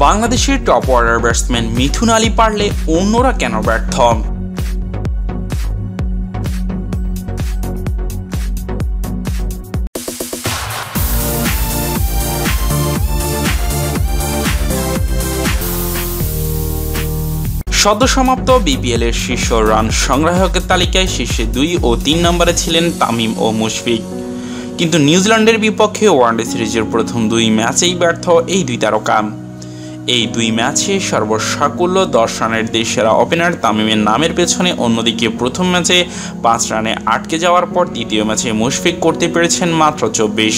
বাংলাদেশের top order batsman মিথুন আলী পারলে অন্যরা কেন ব্যর্থ? সদ্য সমাপ্ত বিপিএল এর শীর্ষ রান সংগ্রাহকের তালিকায় শীর্ষে 2 ও 3 নম্বরে ছিলেন তামিম ও মুশফিক। কিন্তু নিউজিল্যান্ডের বিপক্ষে ওয়ানডে সিরিজের প্রথম 2 ম্যাচেই ব্যর্থ এই 2 তারকা। এই 2 ম্যাচে সর্বসাকুল্য 10 রানের দেশসেরা ওপেনার তামিমের নামের পেছনে। অন্যদিকে প্রথম ম্যাচে 5 রানে আটকে যাওয়ার পর দ্বিতীয় ম্যাচে মুশফিক করতে পেরেছেন মাত্র 24।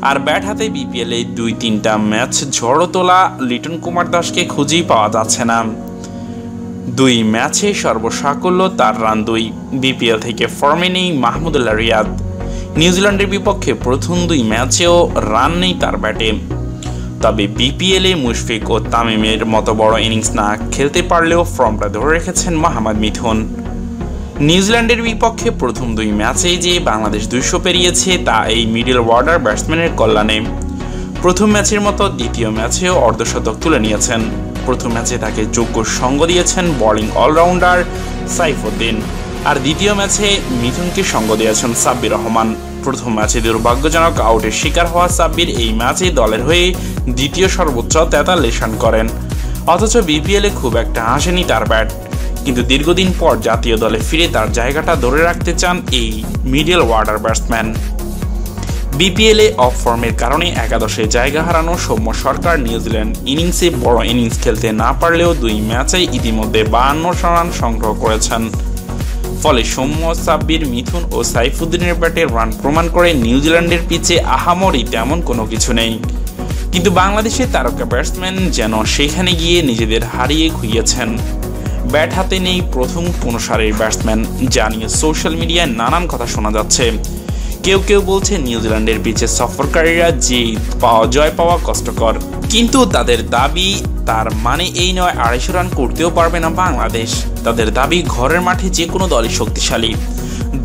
আর ব্যাট হাতে বিপিএল এই 2-3টা ম্যাচ ঝড়ো তোলা লিটন কুমার দাসকে খুঁজেই পাওয়া যাচ্ছে না। 2 ম্যাচে সর্বসাকুল্য তার রান 2। বিপিএল থেকে ফর্মে নেই মাহমুদুল্লাহ রিয়াদ। নিউজিল্যান্ডের বিপক্ষে প্রথম 2 ম্যাচেও রান নেই তার ব্যাটে। তবে বিপিএলে মুশফিক ও তামিমের মতো বড় ইনিংস না খেলতে পারলেও ফর্মটা ধরে রেখেছেন মোহাম্মদ মিথুন। নিউজিল্যান্ডের বিপক্ষে প্রথম 2 ম্যাচেই যে বাংলাদেশ 200 পেরিয়েছে তা এই মিডল অর্ডার ব্যাটসম্যানের কল্যাণে। প্রথম ম্যাচের মতো দ্বিতীয় ম্যাচেও অর্ধশতক তুলে নিয়েছেন। প্রথম ম্যাচে তাকে যোগ্য সঙ্গ দিয়েছেন বোলিং অলরাউন্ডার সাইফুদ্দিন, আর দ্বিতীয় ম্যাচে মিথুনকে সঙ্গ দিয়েছেন সাব্বির রহমান। প্রথম ম্যাচে দুর্ভাগ্যজনক আউটের শিকার হওয়া সাব্বির এই ম্যাচে দলের হয়ে দ্বিতীয় সর্বোচ্চ 43 রান করেন। অথচ বিপিএলে খুব একটা আসেনি তার ব্যাট। কিন্তু দীর্ঘদিন পর জাতীয় দলে ফিরে তার জায়গাটা ধরে রাখতে চান এই মিডল অর্ডার ব্যাটসম্যান। বিপিএলে অফ ফর্মের কারণে একাদশে জায়গা হারানো সৌম্য সরকার নিউজিল্যান্ড ইনিংসে বড় ইনিংস খেলতে না পারলেও 2 ম্যাচে ইতিমধ্যে 52 রান সংগ্রহ করেছেন। ফলে সৌম্য, সাব্বির, মিথুন ও সাইফুদ্দিনের ব্যাটে রান প্রমাণ করে নিউজিল্যান্ডের পিচে আহামরি তেমন কোনো কিছু নেই। কিন্তু বাংলাদেশের তারকা ব্যাটসম্যান যেন সেখানে গিয়ে নিজেদের হারিয়ে খুইয়েছেন। ব্যাট হাতে নেই প্রথম 15 সারির ব্যাটসম্যান, যা নিয়ে সোশ্যাল মিডিয়ায় নানান কথা শোনা যাচ্ছে। কেউ কেউ বলছে নিউজিল্যান্ডের পিচে সফরকারীরা যে জয় পাওয়া কষ্টকর, কিন্তু তাদের দাবি তার মানে এই নয় 250 রান করতেও পারবে না বাংলাদেশ। তাদের দাবি ঘরের মাঠে যে কোনো দলই শক্তিশালী,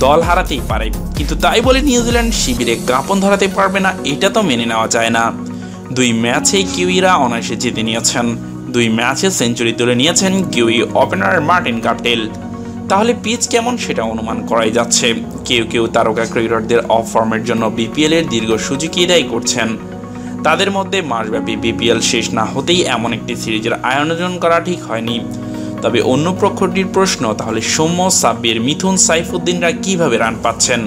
দল হারাতেই পারে, কিন্তু তাই বলে নিউজিল্যান্ড শিবিরে কাঁপন ধরাতে পারবে না, এটা তো মেনে নেওয়া যায় না। 2 ম্যাচেই কিউইরা অনায়াসে জিতে নিয়েছেন। 2 ম্যাচে সেঞ্চুরি তুলে নিয়েছেন কিউই ওপেনার মার্টিন গাপটিল। তাহলে পিচ কেমন সেটা অনুমান করাই যাচ্ছে। কেউ কেউ তারকা ক্রিকেটারদের অফ ফর্মের জন্য বিপিএল এর দীর্ঘ সুযোগই দায়ী করছেন। তাদের মধ্যে মাসব্যাপী বিপিএল শেষ না হতেই এমন একটি সিরিজের আয়োজন করা ঠিক হয়নি। তবে অন্য পক্ষটির প্রশ্ন, তাহলে সৌম্য, সাব্বির, মিথুন, সাইফুদ্দিনরা কিভাবে রান পাচ্ছেন?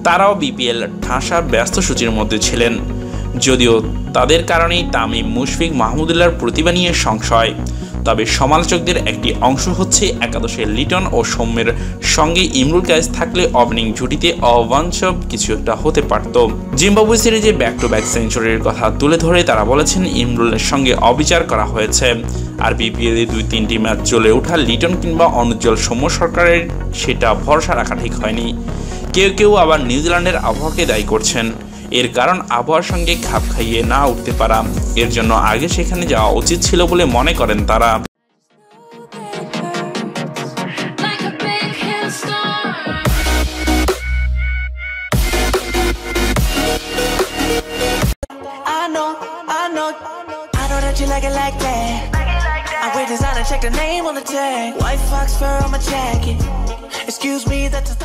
তারাও বিপিএল ঠাসা ব্যস্ত সূচির মধ্যে ছিলেন, যদিও তাদের কারণেই তামিম, মুশফিক, মাহমুদুল্লাহর প্রতিভা নিয়ে সংশয়। তবে সমালোচকদের একটি অংশ হচ্ছে একাদশে লিটন ও সৌম্যের সঙ্গে ইমরুল কায়েস থাকলে ওপেনিং জুটিতে অবাঞ্ছনীয় কিছু একটা হতে পারত। জিম্বাবুয়ে সিরিজে ব্যাক টু ব্যাক সেঞ্চুরির কথা তুলে ধরে তারা বলেছেন ইমরুলের সঙ্গে অবিচার করা হয়েছে। আর বিপিএলে 2-3টি ম্যাচ চলে ওঠা লিটন কিংবা অনুজ্জ্বল সৌম্য সরকারের সেটা ভরসা রাখা ঠিক হয়নি। কেউ কেউ আবার নিউজিল্যান্ডের আবহাওয়াকে দায়ী করছেন। এর কারণ আবহাওয়ার সঙ্গে খাপ খাইয়ে না উঠতে পারা। এর জন্য আগে সেখানে যাওয়া উচিত ছিল বলে মনে করেন তারা। You like it like that. I wear designer, check the name on the tag. White fox fur on my jacket. Excuse me, that's a